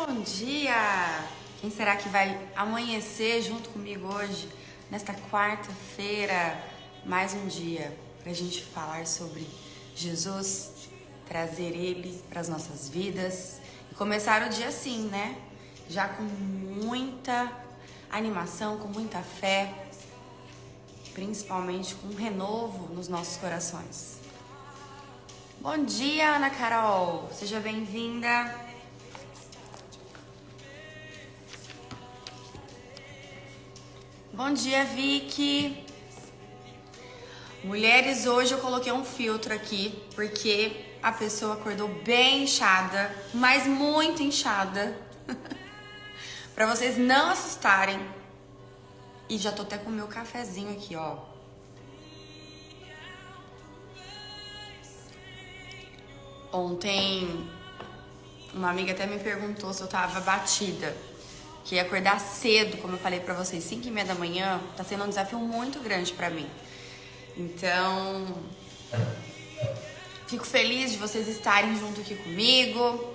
Bom dia! Quem será que vai amanhecer junto comigo hoje, nesta quarta-feira? Mais um dia para a gente falar sobre Jesus, trazer Ele para as nossas vidas e começar o dia assim, né? Já com muita animação, com muita fé, principalmente com um renovo nos nossos corações. Bom dia, Ana Carol! Seja bem-vinda! Bom dia, Vicky! Mulheres, hoje eu coloquei um filtro aqui porque a pessoa acordou bem inchada, mas muito inchada. Pra vocês não assustarem. E já tô até com o meu cafezinho aqui, ó. Ontem, uma amiga até me perguntou se eu tava batida. Que acordar cedo, como eu falei pra vocês, 5h30 da manhã, tá sendo um desafio muito grande pra mim. Então, fico feliz de vocês estarem junto aqui comigo.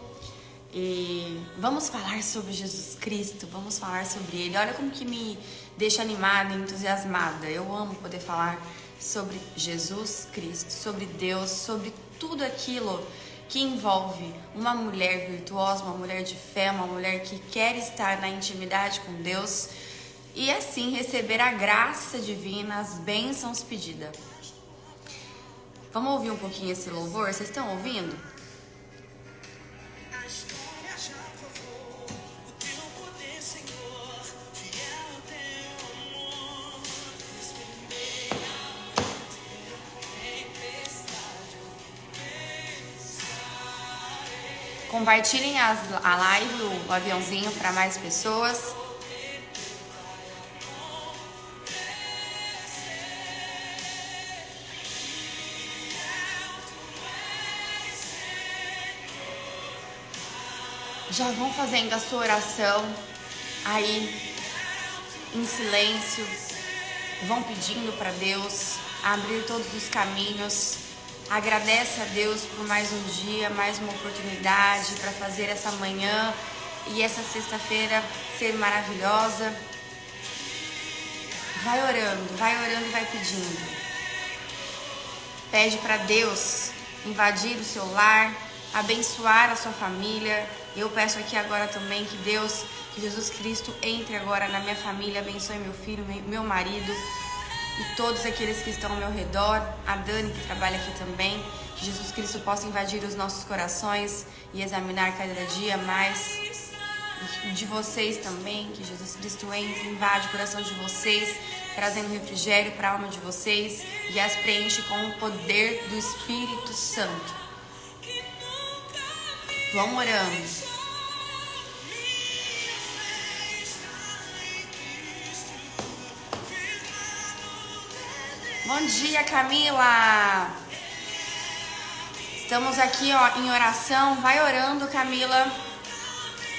E vamos falar sobre Jesus Cristo, vamos falar sobre Ele. Olha como que me deixa animada e entusiasmada. Eu amo poder falar sobre Jesus Cristo, sobre Deus, sobre tudo aquilo que envolve uma mulher virtuosa, uma mulher de fé, uma mulher que quer estar na intimidade com Deus e assim receber a graça divina, as bênçãos pedidas. Vamos ouvir um pouquinho esse louvor? Vocês estão ouvindo? Compartilhem a live, o aviãozinho para mais pessoas. Já vão fazendo a sua oração aí em silêncio. Vão pedindo para Deus abrir todos os caminhos. Agradece a Deus por mais um dia, mais uma oportunidade para fazer essa manhã e essa sexta-feira ser maravilhosa. Vai orando e vai pedindo. Pede para Deus invadir o seu lar, abençoar a sua família. Eu peço aqui agora também que Deus, que Jesus Cristo entre agora na minha família, abençoe meu filho, meu marido, e todos aqueles que estão ao meu redor, a Dani que trabalha aqui também, que Jesus Cristo possa invadir os nossos corações e examinar cada dia mais. E de vocês também, que Jesus Cristo entre, invade o coração de vocês, trazendo refrigério para a alma de vocês e as preenche com o poder do Espírito Santo. Vamos orando. Bom dia, Camila! Estamos aqui em oração. Vai orando, Camila.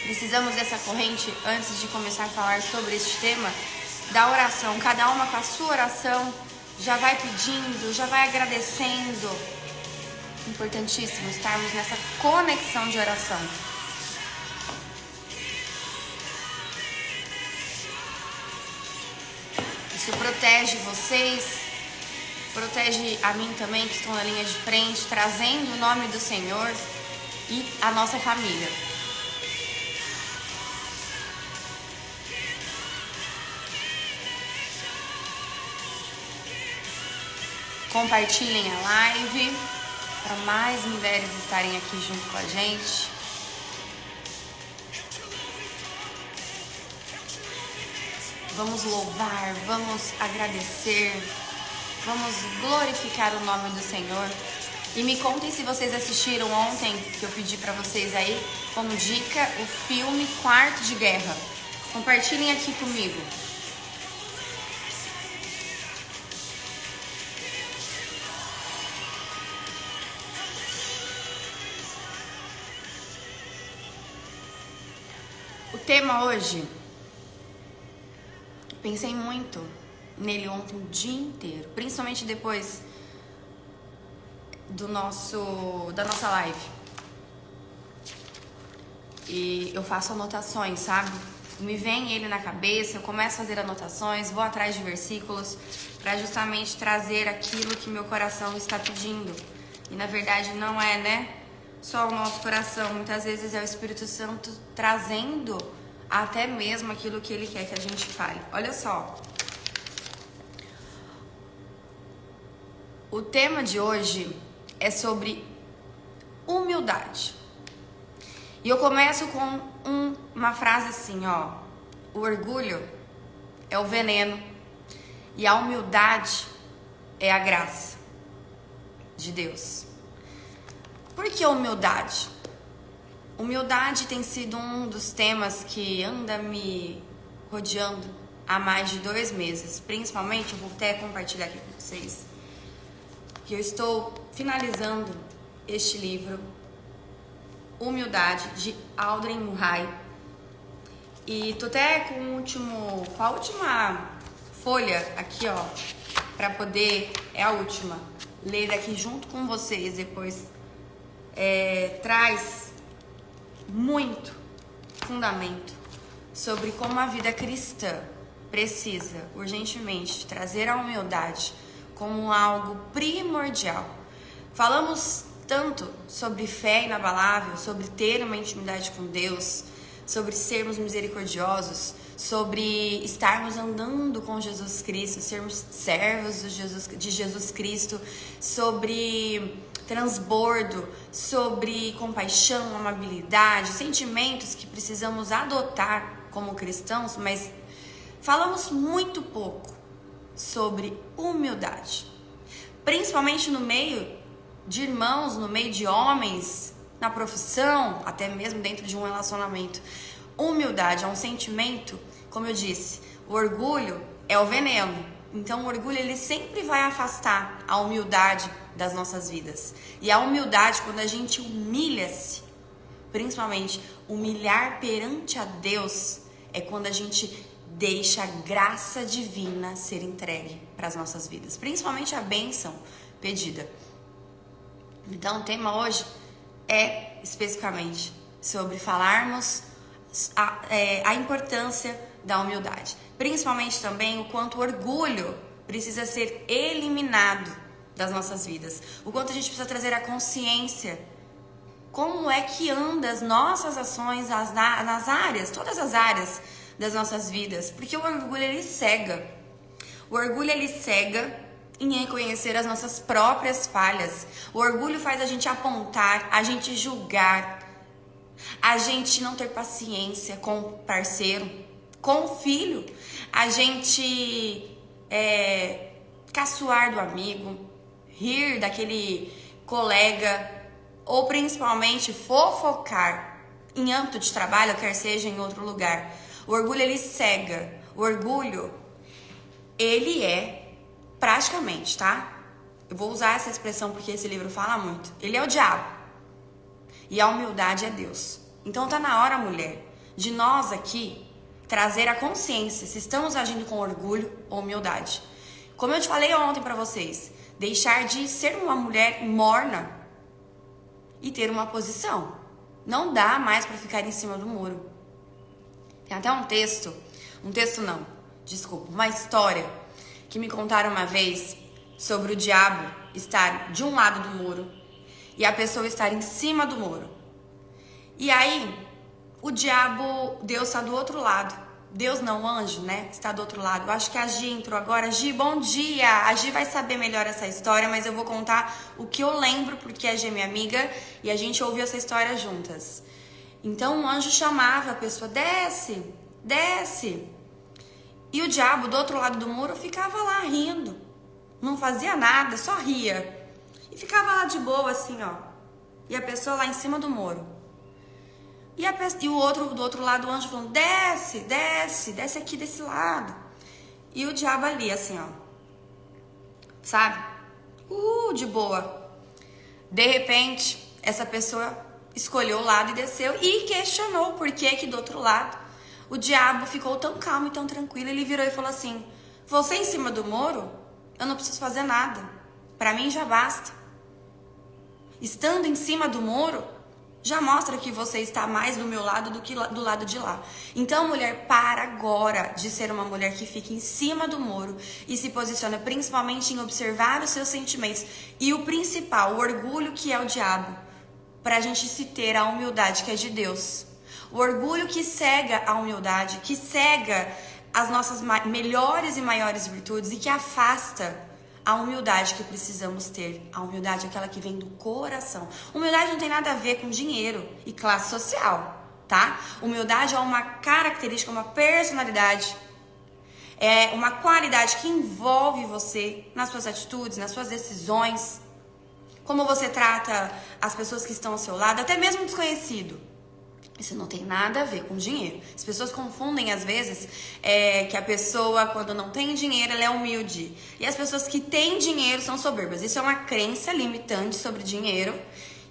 Precisamos dessa corrente antes de começar a falar sobre este tema da oração. Cada uma com a sua oração já vai pedindo, já vai agradecendo. Importantíssimo estarmos nessa conexão de oração. Isso protege vocês. Protege a mim também, que estou na linha de frente, trazendo o nome do Senhor e a nossa família. Compartilhem a live para mais mulheres estarem aqui junto com a gente. Vamos louvar, vamos agradecer. Vamos glorificar o nome do Senhor. E me contem se vocês assistiram ontem, que eu pedi pra vocês aí, como dica, o filme Quarto de Guerra. Compartilhem aqui comigo. O tema hoje, pensei muito nele ontem o dia inteiro, principalmente depois da nossa live. e eu faço anotações, sabe? Me vem ele na cabeça, eu começo a fazer anotações, vou atrás de versículos para justamente trazer aquilo que meu coração está pedindo. E na verdade não é, né, só o nosso coração, muitas vezes é o Espírito Santo trazendo até mesmo aquilo que ele quer que a gente fale. Olha só. O tema de hoje é sobre humildade. E eu começo com uma frase assim, ó. O orgulho é o veneno e a humildade é a graça de Deus. Por que humildade? Humildade tem sido um dos temas que anda me rodeando há mais de 2 meses. Principalmente, eu vou até compartilhar aqui com vocês, que eu estou finalizando este livro, Humildade, de Audrey Murray. E tô até com a última folha aqui, ó, pra poder, é a última, ler aqui junto com vocês depois. Traz muito fundamento sobre como a vida cristã precisa urgentemente trazer a humildade como algo primordial. Falamos tanto sobre fé inabalável, sobre ter uma intimidade com Deus, sobre sermos misericordiosos, sobre estarmos andando com Jesus Cristo, sermos servos de Jesus Cristo, sobre transbordo, sobre compaixão, amabilidade, sentimentos que precisamos adotar como cristãos, mas falamos muito pouco sobre humildade, principalmente no meio de irmãos, no meio de homens, na profissão, até mesmo dentro de um relacionamento. Humildade é um sentimento, como eu disse, o orgulho é o veneno. Então o orgulho ele sempre vai afastar a humildade das nossas vidas. E a humildade, quando a gente humilha-se, principalmente humilhar perante a Deus, é quando a gente deixa a graça divina ser entregue para as nossas vidas, principalmente a bênção pedida. Então o tema hoje é especificamente sobre falarmos a importância da humildade, principalmente também o quanto o orgulho precisa ser eliminado das nossas vidas, o quanto a gente precisa trazer a consciência como é que anda as nossas ações nas áreas, todas as áreas das nossas vidas, porque o orgulho ele cega. O orgulho ele cega em reconhecer as nossas próprias falhas. O orgulho faz a gente apontar, a gente julgar, a gente não ter paciência com o parceiro, com o filho, a gente caçoar do amigo, rir daquele colega, ou principalmente fofocar em âmbito de trabalho, quer seja em outro lugar. O orgulho ele cega. O orgulho ele é praticamente, tá? Eu vou usar essa expressão porque esse livro fala muito. Ele é o diabo. E a humildade é Deus. Então tá na hora, mulher, de nós aqui trazer a consciência se estamos agindo com orgulho ou humildade. Como eu te falei ontem pra vocês, deixar de ser uma mulher morna e ter uma posição. Não dá mais pra ficar em cima do muro. Tem até uma história que me contaram uma vez sobre o diabo estar de um lado do muro e a pessoa estar em cima do muro. E aí, Deus está do outro lado. Deus não, o anjo, né? Está do outro lado. Eu acho que a Gi entrou agora. Gi, bom dia! A Gi vai saber melhor essa história, mas eu vou contar o que eu lembro, porque a Gi é minha amiga e a gente ouviu essa história juntas. Então, o anjo chamava a pessoa, desce, desce. E o diabo, do outro lado do muro, ficava lá rindo. Não fazia nada, só ria. E ficava lá de boa, assim, ó. E a pessoa lá em cima do muro. E o outro, do outro lado, o anjo falando, desce, desce, desce aqui desse lado. E o diabo ali, assim, ó. Sabe? De boa. De repente, essa pessoa escolheu o lado e desceu e questionou por que do outro lado o diabo ficou tão calmo e tão tranquilo. Ele virou e falou assim, você em cima do muro, eu não preciso fazer nada. Pra mim já basta. Estando em cima do muro, já mostra que você está mais do meu lado do que do lado de lá. Então, mulher, para agora de ser uma mulher que fica em cima do muro e se posiciona principalmente em observar os seus sentimentos. E o principal, o orgulho que é o diabo, para a gente se ter a humildade que é de Deus. O orgulho que cega a humildade, que cega as nossas melhores e maiores virtudes e que afasta a humildade que precisamos ter. A humildade é aquela que vem do coração. Humildade não tem nada a ver com dinheiro e classe social, tá? Humildade é uma característica, uma personalidade, é uma qualidade que envolve você nas suas atitudes, nas suas decisões, como você trata as pessoas que estão ao seu lado, até mesmo desconhecido. Isso não tem nada a ver com dinheiro. As pessoas confundem, às vezes, que a pessoa, quando não tem dinheiro, ela é humilde. E as pessoas que têm dinheiro são soberbas. Isso é uma crença limitante sobre dinheiro.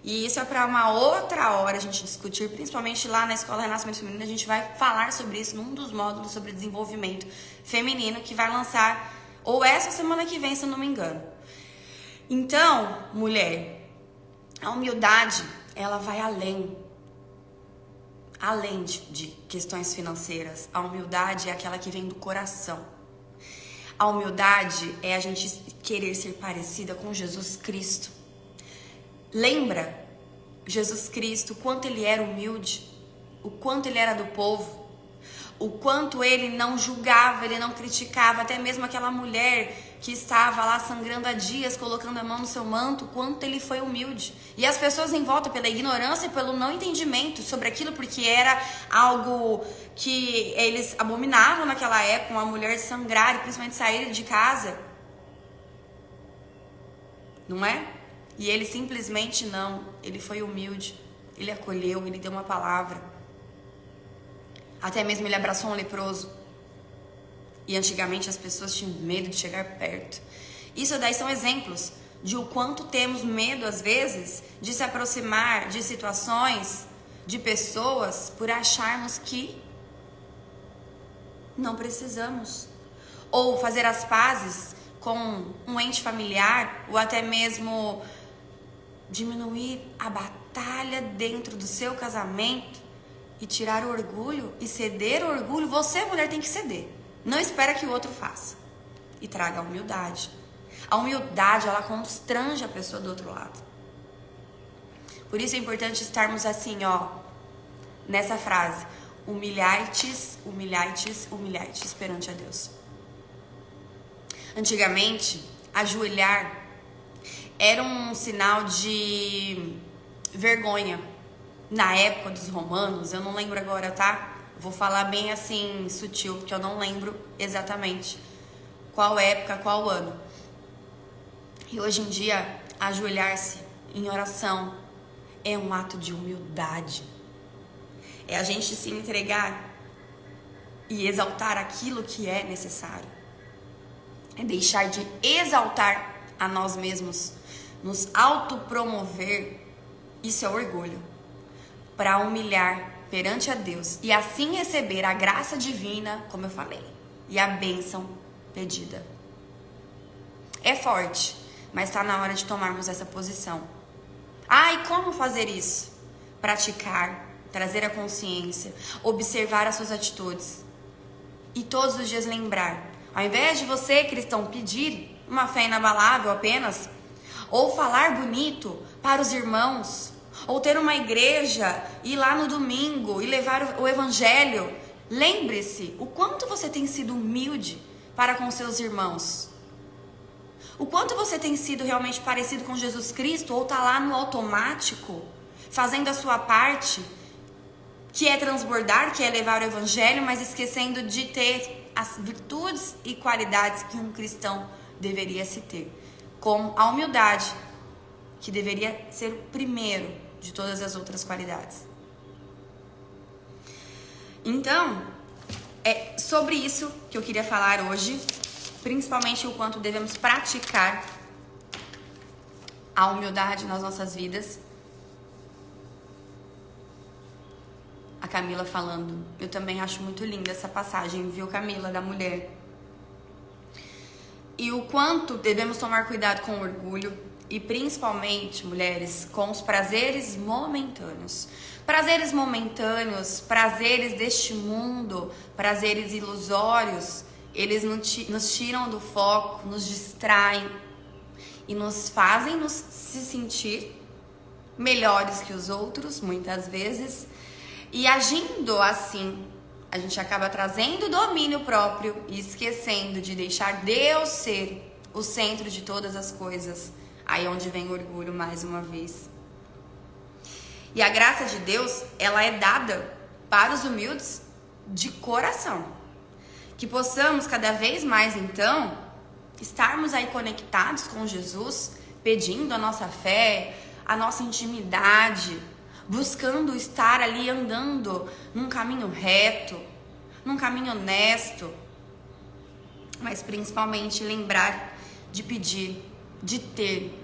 E isso é para uma outra hora a gente discutir, principalmente lá na Escola Renascimento Feminino. A gente vai falar sobre isso num dos módulos sobre desenvolvimento feminino, que vai lançar ou essa semana que vem, se eu não me engano. Então, mulher, a humildade, ela vai além de questões financeiras. A humildade é aquela que vem do coração. A humildade é a gente querer ser parecida com Jesus Cristo. Lembra Jesus Cristo, o quanto ele era humilde, o quanto ele era do povo, o quanto ele não julgava, ele não criticava, até mesmo aquela mulher que estava lá sangrando há dias, colocando a mão no seu manto, quanto ele foi humilde. E as pessoas em volta, pela ignorância e pelo não entendimento sobre aquilo, porque era algo que eles abominavam naquela época, uma mulher sangrar e principalmente sair de casa. Não é? E ele simplesmente não, ele foi humilde, ele acolheu, ele deu uma palavra. Até mesmo ele abraçou um leproso. E antigamente as pessoas tinham medo de chegar perto. Isso daí são exemplos de o quanto temos medo, às vezes, de se aproximar de situações, de pessoas, por acharmos que não precisamos. Ou fazer as pazes com um ente familiar, ou até mesmo diminuir a batalha dentro do seu casamento e tirar o orgulho e ceder o orgulho. Você, mulher, tem que ceder. Não espera que o outro faça. E traga a humildade. A humildade, ela constrange a pessoa do outro lado. Por isso é importante estarmos assim, ó, nessa frase: humilhai-tes, humilhai-tes, humilhai-tes perante a Deus. Antigamente, ajoelhar era um sinal de vergonha. Na época dos romanos, eu não lembro agora, tá? Vou falar bem assim, sutil, porque eu não lembro exatamente qual época, qual ano. E hoje em dia, ajoelhar-se em oração é um ato de humildade. É a gente se entregar e exaltar aquilo que é necessário. É deixar de exaltar a nós mesmos, nos autopromover. Isso é orgulho. Para humilhar perante a Deus e assim receber a graça divina, como eu falei, e a bênção pedida. É forte, mas está na hora de tomarmos essa posição. E como fazer isso? Praticar, trazer a consciência, observar as suas atitudes e todos os dias lembrar. Ao invés de você, cristão, pedir uma fé inabalável apenas, ou falar bonito para os irmãos, ou ter uma igreja, ir lá no domingo e levar o evangelho, lembre-se o quanto você tem sido humilde para com seus irmãos. O quanto você tem sido realmente parecido com Jesus Cristo, ou tá lá no automático, fazendo a sua parte, que é transbordar, que é levar o evangelho, mas esquecendo de ter as virtudes e qualidades que um cristão deveria se ter, como a humildade, que deveria ser o primeiro de todas as outras qualidades. Então, é sobre isso que eu queria falar hoje, principalmente o quanto devemos praticar a humildade nas nossas vidas. A Camila falando, eu também acho muito linda essa passagem, viu, Camila, da mulher. E o quanto devemos tomar cuidado com o orgulho, e principalmente, mulheres, com os prazeres momentâneos. Prazeres momentâneos, prazeres deste mundo, prazeres ilusórios, eles nos tiram do foco, nos distraem e nos fazem nos se sentir melhores que os outros, muitas vezes. E agindo assim, a gente acaba trazendo domínio próprio e esquecendo de deixar Deus ser o centro de todas as coisas. Aí onde vem o orgulho mais uma vez. E a graça de Deus, ela é dada para os humildes de coração. Que possamos cada vez mais, então, estarmos aí conectados com Jesus, pedindo a nossa fé, a nossa intimidade, buscando estar ali andando num caminho reto, num caminho honesto, mas principalmente lembrar de pedir, de ter,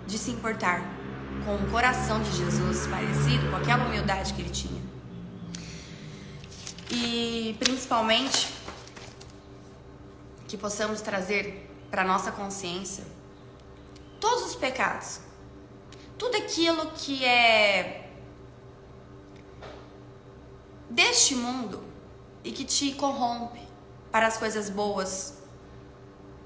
de se importar com o coração de Jesus, parecido com aquela humildade que ele tinha. E principalmente que possamos trazer para nossa consciência todos os pecados, tudo aquilo que é deste mundo e que te corrompe para as coisas boas,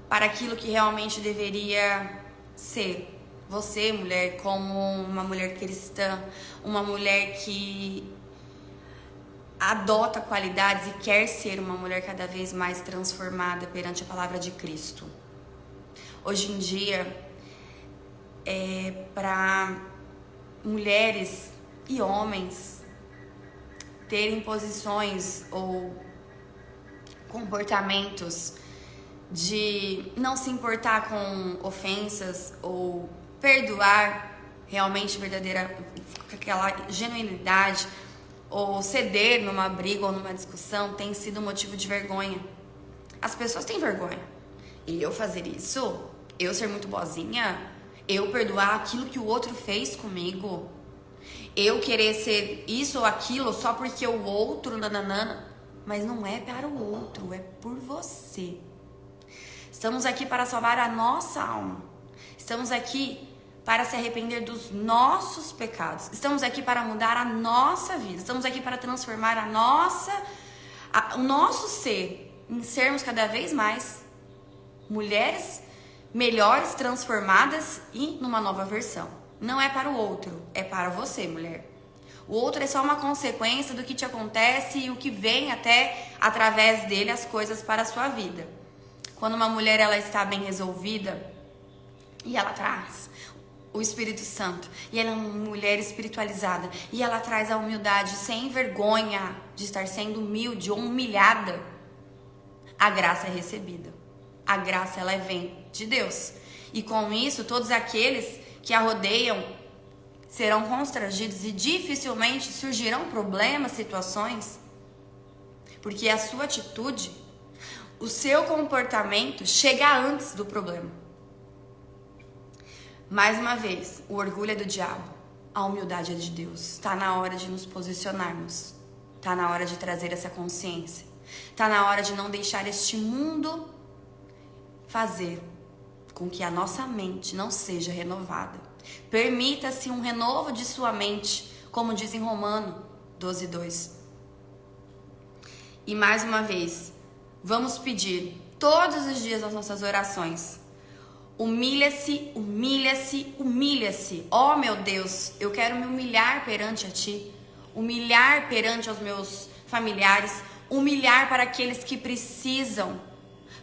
para aquilo que realmente deveria ser. Você, mulher, como uma mulher cristã, uma mulher que adota qualidades e quer ser uma mulher cada vez mais transformada perante a palavra de Cristo. Hoje em dia, para mulheres e homens terem posições ou comportamentos de não se importar com ofensas ou perdoar realmente verdadeira, aquela genuinidade, ou ceder numa briga ou numa discussão, tem sido motivo de vergonha. As pessoas têm vergonha. E eu fazer isso? Eu ser muito boazinha? Eu perdoar aquilo que o outro fez comigo? Eu querer ser isso ou aquilo só porque o outro, nananana? Mas não é para o outro, é por você. Estamos aqui para salvar a nossa alma. Estamos aqui para se arrepender dos nossos pecados. Estamos aqui para mudar a nossa vida. Estamos aqui para transformar o nosso ser, em sermos cada vez mais mulheres melhores, transformadas e numa nova versão. Não é para o outro, é para você, mulher. O outro é só uma consequência do que te acontece e o que vem até através dele as coisas para a sua vida. Quando uma mulher ela está bem resolvida e ela traz o Espírito Santo, e ela é uma mulher espiritualizada, e ela traz a humildade sem vergonha de estar sendo humilde ou humilhada, a graça é recebida. A graça ela vem de Deus. E com isso, todos aqueles que a rodeiam serão constrangidos e dificilmente surgirão problemas, situações, porque a sua atitude, o seu comportamento chega antes do problema. Mais uma vez, o orgulho é do diabo, a humildade é de Deus. Está na hora de nos posicionarmos. Está na hora de trazer essa consciência. Está na hora de não deixar este mundo fazer com que a nossa mente não seja renovada. Permita-se um renovo de sua mente, como diz em Romano 12:2. E mais uma vez, vamos pedir todos os dias nas nossas orações: humilha-se, humilha-se, humilha-se. Oh meu Deus, eu quero me humilhar perante a Ti, humilhar perante os meus familiares, humilhar para aqueles que precisam,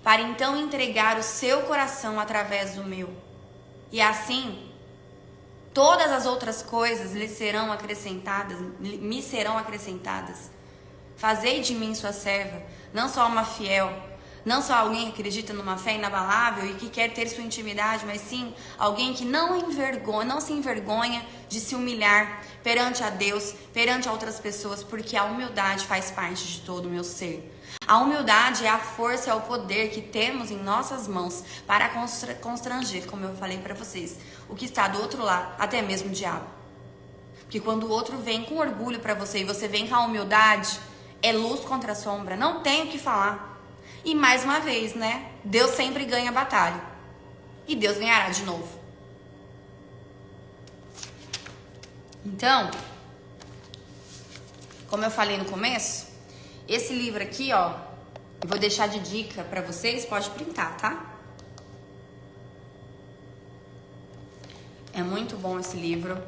para então entregar o seu coração através do meu. E assim, todas as outras coisas lhe serão acrescentadas, me serão acrescentadas. Fazei de mim sua serva, não só uma fiel, não só alguém que acredita numa fé inabalável e que quer ter sua intimidade, mas sim alguém que não se envergonha de se humilhar perante a Deus, perante a outras pessoas, porque a humildade faz parte de todo o meu ser. A humildade é a força, é o poder que temos em nossas mãos para constranger, como eu falei para vocês, o que está do outro lado, até mesmo o diabo. Porque quando o outro vem com orgulho para você e você vem com a humildade, é luz contra a sombra, não tem o que falar. E mais uma vez, né? Deus sempre ganha a batalha. E Deus ganhará de novo. Então, como eu falei no começo, esse livro aqui, ó, eu vou deixar de dica pra vocês, pode printar, tá? É muito bom esse livro.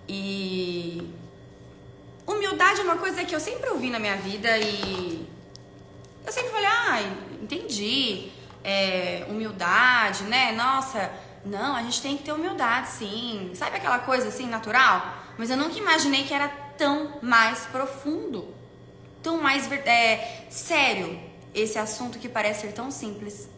E humildade é uma coisa que eu sempre ouvi na minha vida e eu sempre falei, entendi, humildade, né? Nossa, não, a gente tem que ter humildade, sim. Sabe aquela coisa assim, natural? Mas eu nunca imaginei que era tão mais profundo, tão mais sério esse assunto que parece ser tão simples.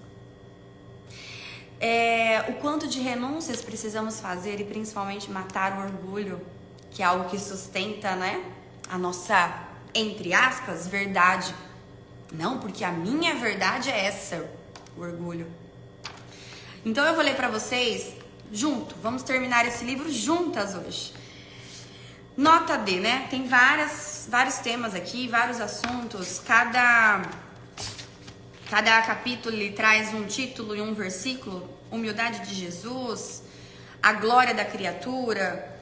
O quanto de renúncias precisamos fazer e principalmente matar o orgulho, que é algo que sustenta, né, a nossa, entre aspas, verdade. Não, porque a minha verdade é essa, o orgulho. Então eu vou ler pra vocês junto, vamos terminar esse livro juntas hoje. Nota D, né? Tem vários temas aqui, vários assuntos. Cada capítulo ele traz um título e um versículo. Humildade de Jesus, a glória da criatura.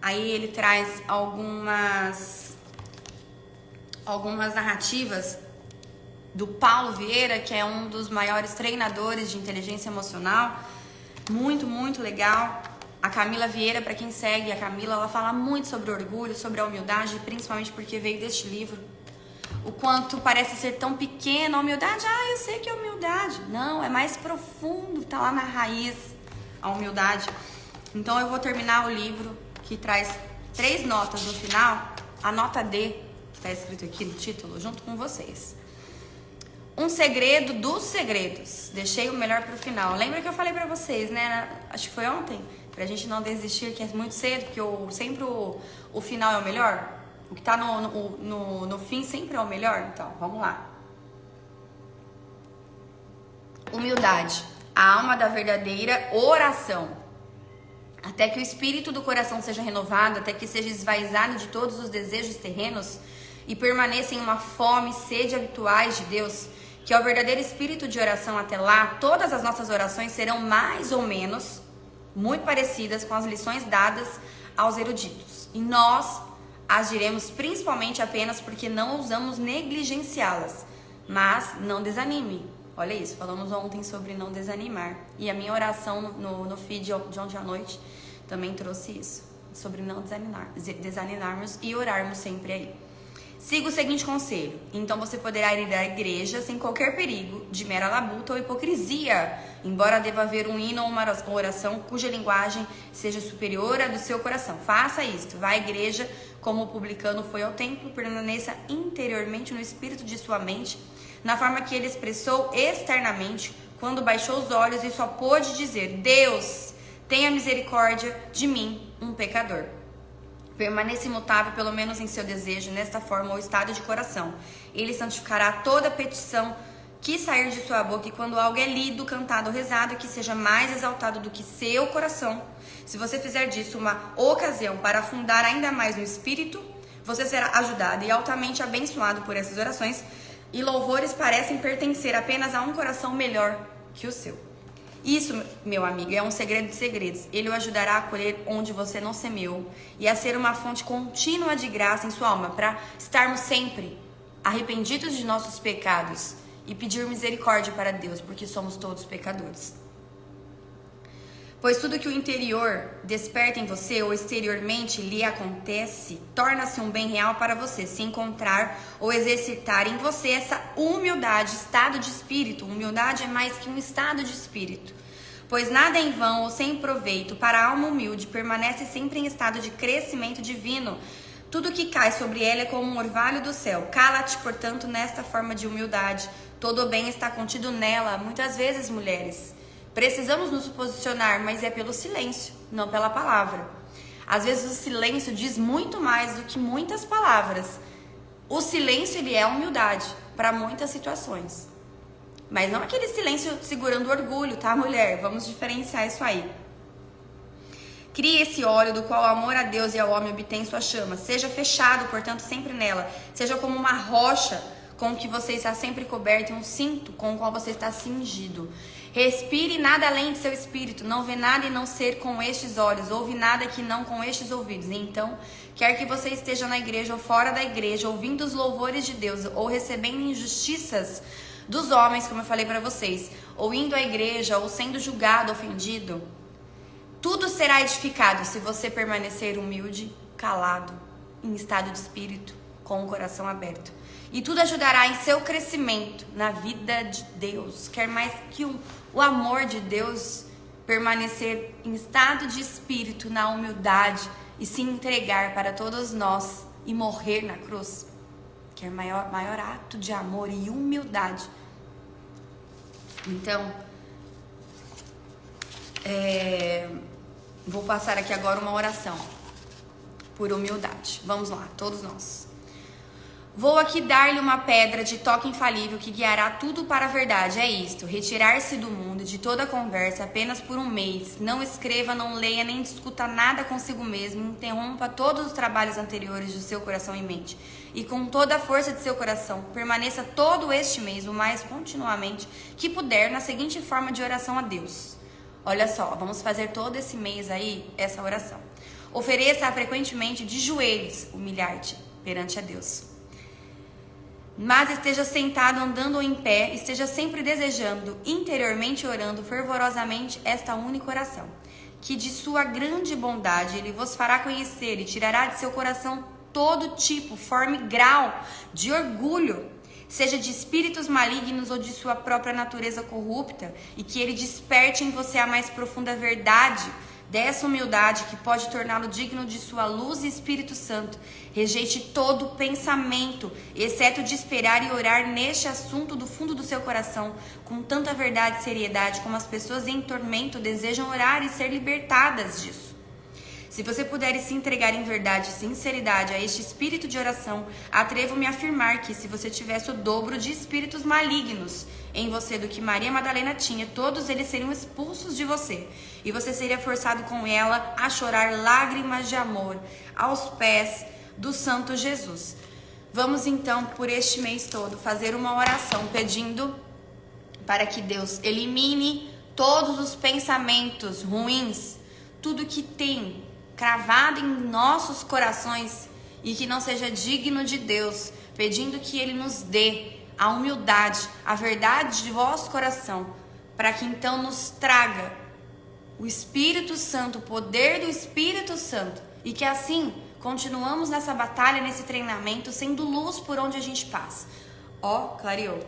Aí ele traz algumas narrativas do Paulo Vieira, que é um dos maiores treinadores de inteligência emocional. Muito, muito legal. A Camila Vieira, para quem segue a Camila, ela fala muito sobre orgulho, sobre a humildade, principalmente porque veio deste livro. O quanto parece ser tão pequeno a humildade. Eu sei que é humildade. Não, é mais profundo, tá lá na raiz a humildade. Então eu vou terminar o livro, que traz 3 notas no final. A nota D, que tá escrito aqui no título, junto com vocês. Um segredo dos segredos. Deixei o melhor pro final. Lembra que eu falei pra vocês, né? Acho que foi ontem. Pra gente não desistir, que é muito cedo, porque sempre o final é o melhor. O que tá no fim sempre é o melhor. Então, vamos lá. Humildade. A alma da verdadeira oração. Até que o espírito do coração seja renovado, até que seja esvaziado de todos os desejos terrenos e permaneça em uma fome e sede habituais de Deus, que é o verdadeiro espírito de oração. Até lá, todas as nossas orações serão mais ou menos muito parecidas com as lições dadas aos eruditos. E nós as diremos principalmente apenas porque não ousamos negligenciá-las. Mas não desanime. Olha isso, falamos ontem sobre não desanimar. E a minha oração no feed de ontem à noite também trouxe isso. Sobre não desanimarmos e orarmos sempre aí. Siga o seguinte conselho. Então você poderá ir à igreja sem qualquer perigo de mera labuta ou hipocrisia, embora deva haver um hino ou uma oração cuja linguagem seja superior à do seu coração. Faça isto. Vá à igreja como o publicano foi ao templo, permaneça interiormente no espírito de sua mente, na forma que ele expressou externamente, quando baixou os olhos e só pôde dizer: Deus, tenha misericórdia de mim, um pecador. Permaneça imutável, pelo menos em seu desejo, nesta forma ou estado de coração. Ele santificará toda petição que sair de sua boca, e quando algo é lido, cantado ou rezado, que seja mais exaltado do que seu coração. Se você fizer disso uma ocasião para afundar ainda mais no espírito, você será ajudado e altamente abençoado por essas orações, e louvores parecem pertencer apenas a um coração melhor que o seu. Isso, meu amigo, é um segredo de segredos. Ele o ajudará a colher onde você não semeou e a ser uma fonte contínua de graça em sua alma, para estarmos sempre arrependidos de nossos pecados e pedir misericórdia para Deus, porque somos todos pecadores. Pois tudo que o interior desperta em você ou exteriormente lhe acontece, torna-se um bem real para você, se encontrar ou exercitar em você essa humildade, estado de espírito. Humildade é mais que um estado de espírito. Pois nada é em vão ou sem proveito para a alma humilde, permanece sempre em estado de crescimento divino. Tudo que cai sobre ela é como um orvalho do céu. Cala-te, portanto, nesta forma de humildade. Todo o bem está contido nela. Muitas vezes, mulheres, precisamos nos posicionar, mas é pelo silêncio, não pela palavra. Às vezes o silêncio diz muito mais do que muitas palavras. O silêncio, ele é humildade para muitas situações. Mas não aquele silêncio segurando o orgulho, tá, mulher? Vamos diferenciar isso aí. Crie esse óleo do qual o amor a Deus e ao homem obtém sua chama. Seja fechado, portanto, sempre nela. Seja como uma rocha com que você está sempre coberto e um cinto com o qual você está cingido. Respire nada além de seu espírito, não vê nada e não ser com estes olhos, ouve nada que não com estes ouvidos. Então, quer que você esteja na igreja ou fora da igreja, ouvindo os louvores de Deus, ou recebendo injustiças dos homens, como eu falei para vocês, ou indo à igreja, ou sendo julgado, ofendido, tudo será edificado se você permanecer humilde, calado, em estado de espírito, com o coração aberto. E tudo ajudará em seu crescimento na vida de Deus. Quer mais que o amor de Deus, permanecer em estado de espírito, na humildade e se entregar para todos nós e morrer na cruz. Quer maior ato de amor e humildade. Então, vou passar aqui agora uma oração por humildade. Vamos lá, todos nós. Vou aqui dar-lhe uma pedra de toque infalível que guiará tudo para a verdade. É isto: retirar-se do mundo, de toda conversa, apenas por um mês. Não escreva, não leia, nem discuta nada consigo mesmo. Interrompa todos os trabalhos anteriores do seu coração e mente. E com toda a força de seu coração, permaneça todo este mês, o mais continuamente que puder, na seguinte forma de oração a Deus. Olha só, vamos fazer todo esse mês aí, essa oração. Ofereça frequentemente de joelhos, humilhar-te perante a Deus. Mas esteja sentado, andando ou em pé, esteja sempre desejando, interiormente orando fervorosamente esta única oração, que de sua grande bondade ele vos fará conhecer e tirará de seu coração todo tipo, forma e grau de orgulho, seja de espíritos malignos ou de sua própria natureza corrupta, e que ele desperte em você a mais profunda verdade dessa humildade que pode torná-lo digno de sua luz e Espírito Santo. Rejeite todo pensamento, exceto de esperar e orar neste assunto do fundo do seu coração, com tanta verdade e seriedade como as pessoas em tormento desejam orar e ser libertadas disso. Se você puder se entregar em verdade e sinceridade a este espírito de oração, atrevo-me a afirmar que, se você tivesse o dobro de espíritos malignos em você do que Maria Madalena tinha, todos eles seriam expulsos de você, e você seria forçado com ela a chorar lágrimas de amor aos pés do Santo Jesus. Vamos então, por este mês todo, fazer uma oração pedindo para que Deus elimine todos os pensamentos ruins, tudo que tem cravado em nossos corações e que não seja digno de Deus, pedindo que Ele nos dê a humildade, a verdade de vosso coração, para que então nos traga o Espírito Santo, o poder do Espírito Santo, e que assim continuamos nessa batalha, nesse treinamento, sendo luz por onde a gente passa. Clareou.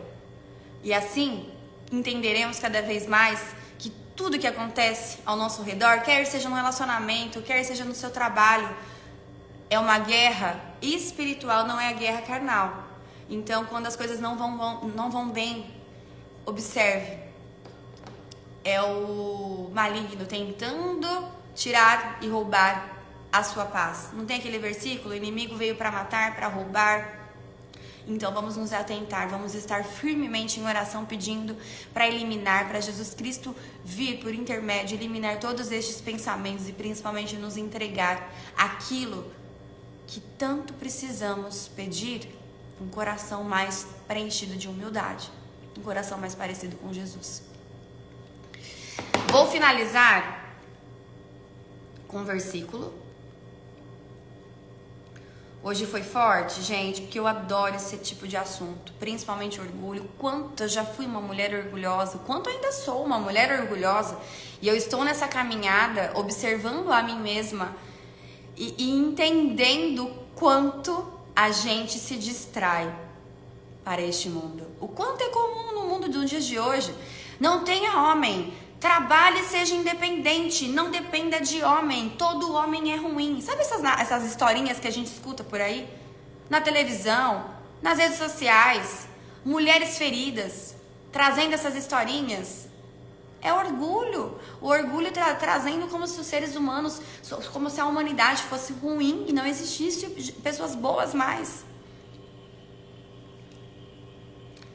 E assim entenderemos cada vez mais que tudo que acontece ao nosso redor, quer seja no relacionamento, quer seja no seu trabalho, é uma guerra espiritual, não é a guerra carnal. Então, quando as coisas não vão bem, observe. É o maligno tentando tirar e roubar a sua paz. Não tem aquele versículo? O inimigo veio para matar, para roubar. Então vamos nos atentar, vamos estar firmemente em oração pedindo para eliminar, para Jesus Cristo vir por intermédio, eliminar todos estes pensamentos e principalmente nos entregar aquilo que tanto precisamos pedir, um coração mais preenchido de humildade, um coração mais parecido com Jesus. Vou finalizar com um versículo. Hoje foi forte, gente, porque eu adoro esse tipo de assunto, principalmente orgulho. Quanto eu já fui uma mulher orgulhosa, quanto ainda sou uma mulher orgulhosa, e eu estou nessa caminhada observando a mim mesma e entendendo quanto a gente se distrai para este mundo. O quanto é comum no mundo dos dias de hoje. Não tenha homem, trabalhe e seja independente, não dependa de homem, todo homem é ruim. Sabe essas historinhas que a gente escuta por aí? Na televisão, nas redes sociais, mulheres feridas, trazendo essas historinhas. É orgulho, o orgulho trazendo como se os seres humanos, como se a humanidade fosse ruim e não existisse pessoas boas mais.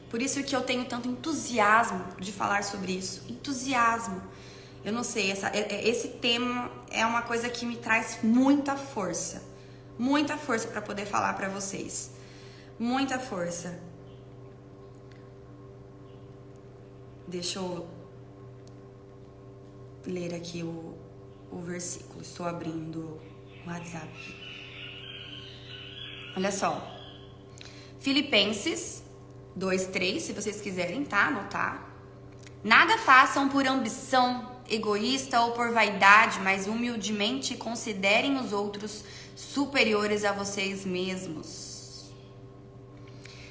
Por isso que eu tenho tanto entusiasmo de falar sobre isso. Entusiasmo. Eu não sei, esse tema é uma coisa que me traz muita força. Muita força para poder falar para vocês. Muita força. Deixa eu ler aqui o versículo. Estou abrindo o WhatsApp aqui. Olha só. Filipenses 2:3, se vocês quiserem, tá? Anotar. Nada façam por ambição egoísta ou por vaidade, mas humildemente considerem os outros superiores a vocês mesmos.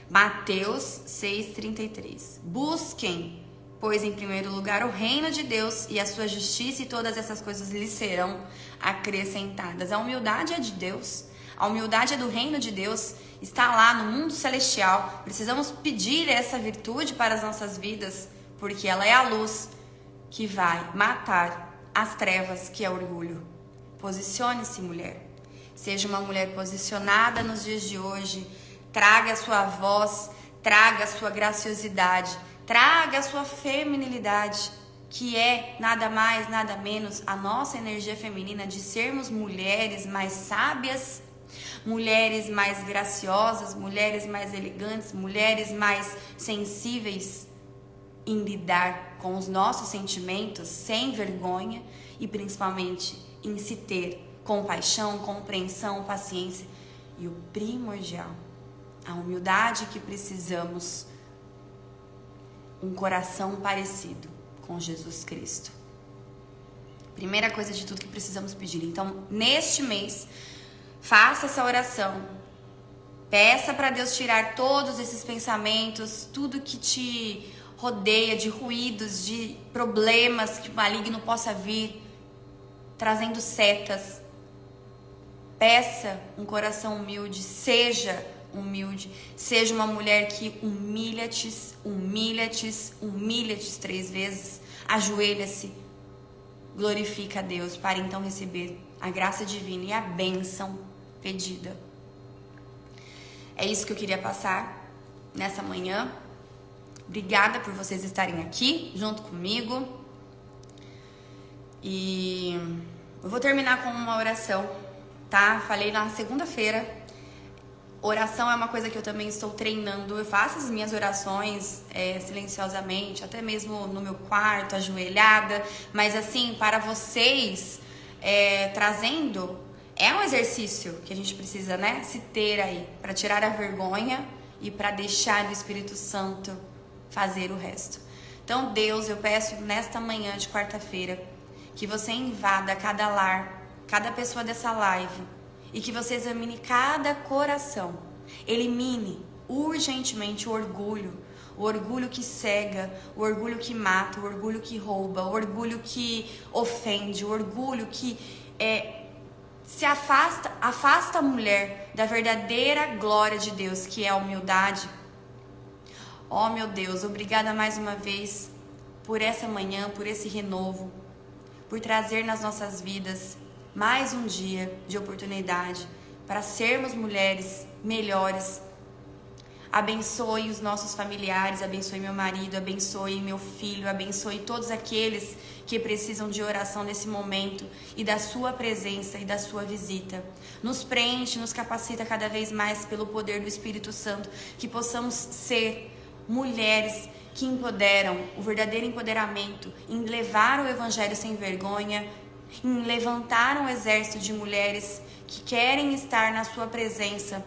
Mateus 6:33. Busquem, pois, em primeiro lugar, o reino de Deus e a sua justiça, e todas essas coisas lhes serão acrescentadas. A humildade é de Deus. A humildade é do reino de Deus. Está lá no mundo celestial. Precisamos pedir essa virtude para as nossas vidas, porque ela é a luz que vai matar as trevas, que é orgulho. Posicione-se, mulher. Seja uma mulher posicionada nos dias de hoje. Traga a sua voz, traga a sua graciosidade, traga a sua feminilidade, que é nada mais, nada menos a nossa energia feminina de sermos mulheres mais sábias, mulheres mais graciosas, mulheres mais elegantes, mulheres mais sensíveis em lidar com os nossos sentimentos sem vergonha e principalmente em se ter compaixão, compreensão, paciência e o primordial, a humildade que precisamos, um coração parecido com Jesus Cristo. Primeira coisa de tudo que precisamos pedir. Então, neste mês, faça essa oração. Peça para Deus tirar todos esses pensamentos, tudo que te rodeia de ruídos, de problemas que o maligno possa vir, trazendo setas. Peça um coração humilde, seja humilde, seja uma mulher que humilha-te 3 vezes, ajoelha-se, glorifica a Deus para então receber a graça divina e a bênção pedida. É isso que eu queria passar nessa manhã. Obrigada por vocês estarem aqui junto comigo. E eu vou terminar com uma oração, tá? Falei na segunda-feira. Oração é uma coisa que eu também estou treinando. Eu faço as minhas orações silenciosamente, até mesmo no meu quarto, ajoelhada. Mas assim, para vocês, trazendo, é um exercício que a gente precisa, né, se ter aí, para tirar a vergonha e para deixar o Espírito Santo fazer o resto. Então, Deus, eu peço nesta manhã de quarta-feira que você invada cada lar, cada pessoa dessa live e que você examine cada coração. Elimine urgentemente o orgulho que cega, o orgulho que mata, o orgulho que rouba, o orgulho que ofende, o orgulho que se afasta a mulher da verdadeira glória de Deus, que é a humildade. Oh, meu Deus, obrigada mais uma vez por essa manhã, por esse renovo, por trazer nas nossas vidas mais um dia de oportunidade para sermos mulheres melhores. Abençoe os nossos familiares, abençoe meu marido, abençoe meu filho, abençoe todos aqueles que precisam de oração nesse momento e da sua presença e da sua visita. Nos preenche, nos capacita cada vez mais pelo poder do Espírito Santo, que possamos ser mulheres que empoderam, o verdadeiro empoderamento, em levar o Evangelho sem vergonha, em levantar um exército de mulheres que querem estar na sua presença,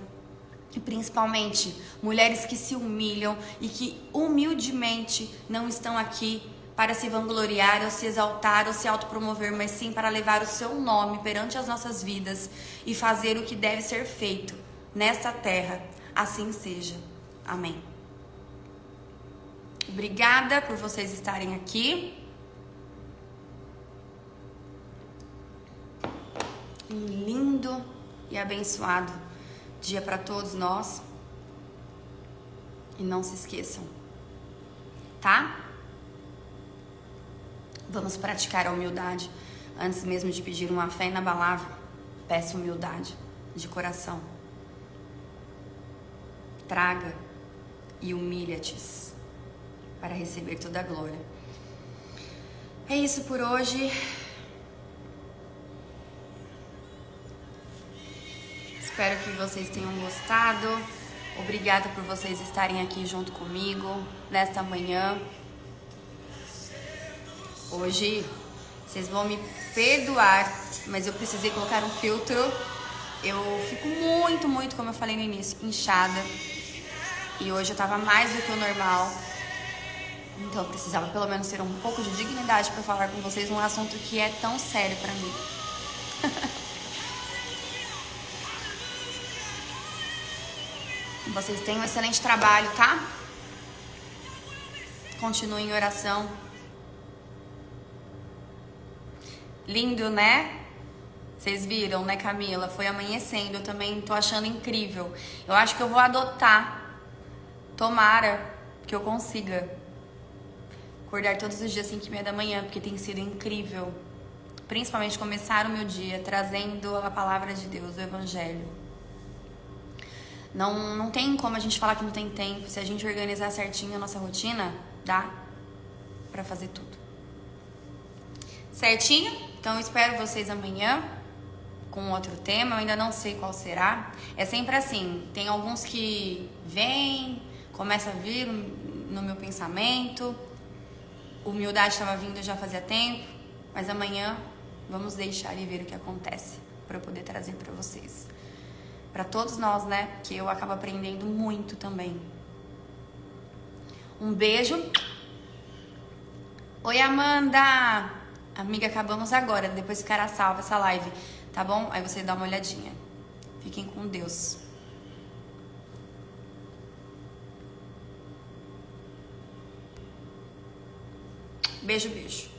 e principalmente mulheres que se humilham e que humildemente não estão aqui para se vangloriar ou se exaltar ou se autopromover, mas sim para levar o seu nome perante as nossas vidas e fazer o que deve ser feito nesta terra. Assim seja. Amém. Obrigada por vocês estarem aqui. Um lindo e abençoado dia para todos nós. E não se esqueçam, tá? Vamos praticar a humildade. Antes mesmo de pedir uma fé inabalável, peça humildade de coração. Traga e humilha-te para receber toda a glória. É isso por hoje. Espero que vocês tenham gostado. Obrigada por vocês estarem aqui junto comigo nesta manhã. Hoje, Vocês vão me perdoar, mas eu precisei colocar um filtro. Eu fico muito, como eu falei no início, inchada. E hoje eu tava mais do que o normal. Então eu precisava pelo menos ter um pouco de dignidade pra falar com vocês um assunto que é tão sério pra mim. Vocês têm um excelente trabalho, tá? Continuem em oração. Lindo, né? Vocês viram, né, Camila? Foi amanhecendo, eu também tô achando incrível. Eu acho que eu vou adotar. Tomara que eu consiga acordar todos os dias às 5h30 da manhã, porque tem sido incrível. Principalmente começar o meu dia trazendo a palavra de Deus, o Evangelho. Não tem como a gente falar que não tem tempo. Se a gente organizar certinho a nossa rotina, dá pra fazer tudo. Certinho? Então eu espero vocês amanhã com outro tema. Eu ainda não sei qual será. É sempre assim, tem alguns que vêm, começa a vir no meu pensamento. Humildade estava vindo já fazia tempo, mas amanhã vamos deixar e ver o que acontece para eu poder trazer para vocês. Para todos nós, né? Que eu acabo aprendendo muito também. Um beijo. Oi, Amanda! Amiga, acabamos agora. Depois ficará salva essa live, tá bom? Aí você dá uma olhadinha. Fiquem com Deus. Beijo, beijo.